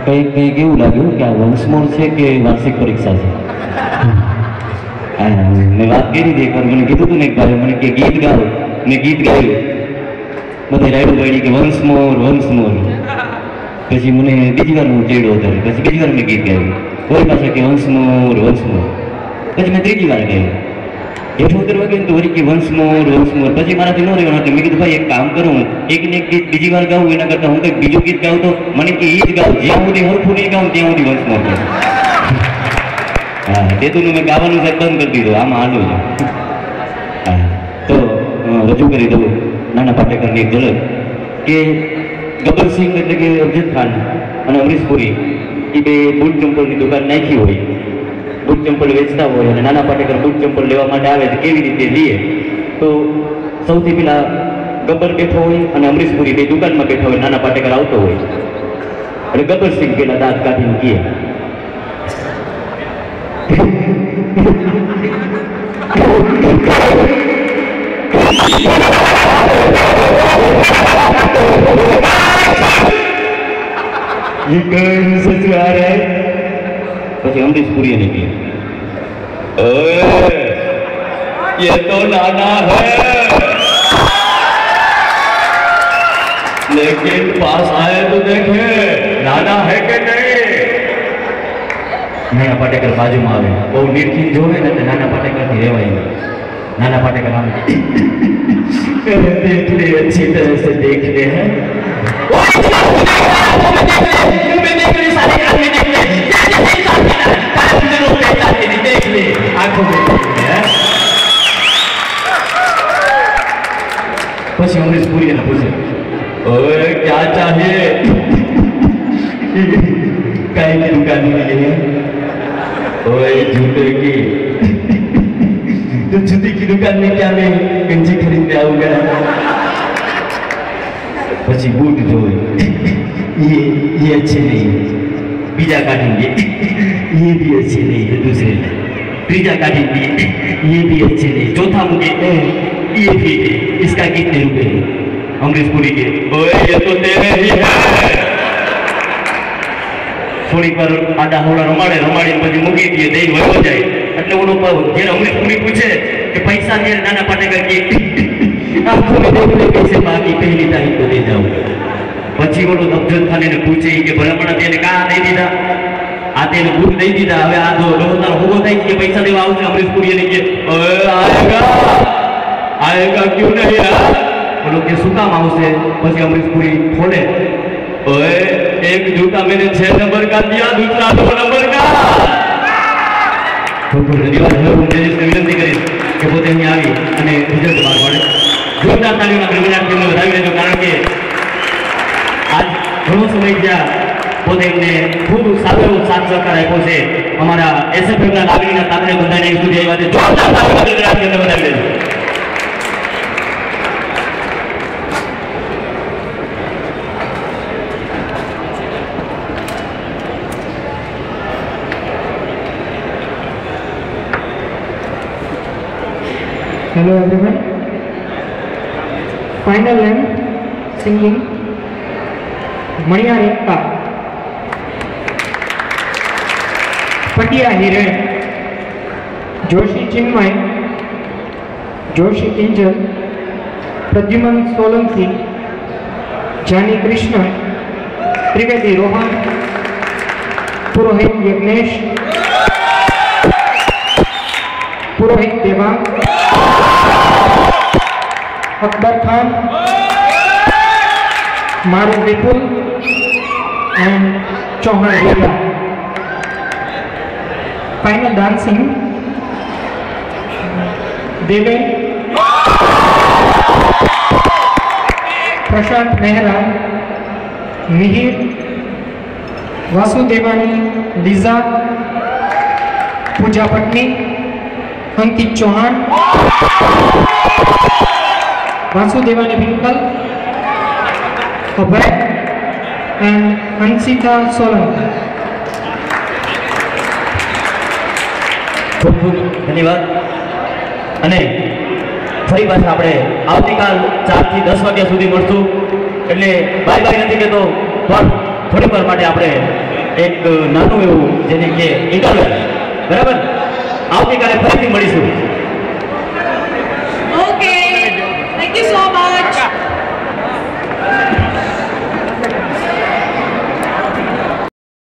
કંઈક એવું લાગ્યું કે આ વંશમોળ છે કે વાર્ષિક પરીક્ષા છે. મેં વાત કરી હતી એકવાર, મને કીધું હતું ને એક ભાઈ મને કે ગીત ગાઓ, મેં ગીત ગાયું, બધે રાયડું પાડી કે વંશમોર વંશમોર. પછી મને બીજી વાર હું ચેડો હતો, પછી બીજી વાર મેં ગીત ગાયું, કોઈ પાછા કે વંશમોર વંશમોર. પછી મેં ત્રીજી વાર ગાયું, હેઠું કરવા ગયું તો વળી કે વંશમોર વંશમોર. પછી મારાથી ન રહેવાનું એટલે મેં કીધું ભાઈ એક કામ કરું, હું એક ને એક ગીત બીજી વાર ગાવું એના કરતાં હું કંઈક બીજું ગીત ગાઉં તો મને કે એ જ ગાઉં, જ્યાં સુધી હરખું નહીં ગાઉં ત્યાં સુધી વંશમોર ગાઉં. હા, તેતું મેં ગાવાનું સાહેબ બંધ કરી દીધું, આમાં હાલું છે. હા, તો રજૂ કરી દઉં નાના પાટેકરની એક ઝલક કે ગબ્બરસિંહ એટલે કે અફજલ ખાન અને અમરીશ પુરી એ બે બૂટ ચંપલની દુકાન નાખી હોય, બૂટ ચંપલ વેચતા હોય અને નાના પાટેકર બૂટ ચંપલ લેવા માટે આવે તો કેવી રીતે લઈએ? તો સૌથી પહેલા ગબ્બર બેઠો હોય અને અમરીશ પુરી બે દુકાનમાં બેઠા હોય, નાના પાટેકર આવતો હોય અને ગબ્બરસિંહ પેલા દાંત કાઢીને કહે ये कौन ससुरा है? પછી અમરીશ પુરી ने किया, ये तो नाना है, लेकिन पास आए तो देखे नाना है कि नहीं. નાના પાટેકર બાજુમાં આવે, બહુ નિર્ખી જોવે ને એટલે નાના પાટેકર થી રહેવાય નહીં. નાના પાટેકર આમ देख ले, अच्छी तरह से देख ले है, देख ले आंखों में. પછી અમરીશ પુરી ને પૂછે, ओए क्या चाहिए? काय की दुकान में लिए? ओए जूते की. तो जूती की दुकान में क्या मैं गंजी खरीदने आऊंगा? પછી બૂટ જોઈ, ये अच्छे नहीं, बीजा काटेंगे, ये भी अच्छे नहीं है, दूसरे तीजा काटेंगे, ये भी अच्छे नहीं, चौथा मुझे ये ठीक है, इसका कितने रुपए है? अमरीश पुरी के, ओए ये तो तेरे ही है. થોડી પર આડા હોડા રમાડી પછી મૂકી દે, દઈ વયો જાય. એટલે ઓલો જ્યારે અમરીશ પુરી પૂછે કે પૈસા જ્યારે નાના પાટેકર કે આંખો में देख ले कैसे बाकी पहली तारीख को दे जाऊं. પછી ઓલો અફજલ ખાન એને પૂછે કે ભલામણા તેને કા દઈ દીધા? આ તેને બૂટ દઈ દીધા, હવે આ તારો ઉભો થાય કે પૈસા દેવા આવશે. અમરીશ પુરી એને કે આયેગા ક્यों नहीं यार? बोलो कि શું કામ આવશે? પછી અમરીશ પુરી ખોલે, ओए एक जूता मैंने 6 नंबर का दिया, दूसरा 2 नंबर का. તો ધન્યવાદ. હવે હું જયેશને વિનંતી કરીશ કે પોતે અહીં આવી અને રિઝલ્ટ બહાર પાડે. જોરદાર તાળીઓના ગણગણાટથી વધાવી લેજો, કારણ કે આજ ઘણો સમય થયા પોતે એમને ખૂબ સારો એવો સાથ સહકાર આપ્યો છે. અમારા એસએફએમના લાગણીના તાતણે બધાને અહીં સુધી આવ્યા છે. જોરદાર તાળીઓના ગણગણાટથી વધાવી લેજો. Hello everyone. Final line singing Maniya Ekta, Patiya Hiren, Joshi Chinmay, Joshi Kinjal, Pradyuman Solanki, Jani Krishna, Trivedi Rohan, Purohit Yagnesh, Purohit Devang, Akbar Khan, Maru Vipul, and Chauhan Riya. Final dancing, Deve, Prashant Mehra, Mihir, Vasudevani, Liza, Pooja Patni, Ankit Chauhan, Vasudevani Vinkal, Abhay, and Hansita Solanki. ખૂબ ખૂબ ધન્યવાદ. અને ફરી પાછા આપણે આવતીકાલ 4 થી 10 વાગ્યા સુધી મળશું. એટલે બાય બાય નથી કહેતો, પણ થોડી વાર માટે આપણે એક નાનું એવું જેને કે ઇન્ટરવલ, બરાબર? આવતીકાલે ફરીથી મળીશું.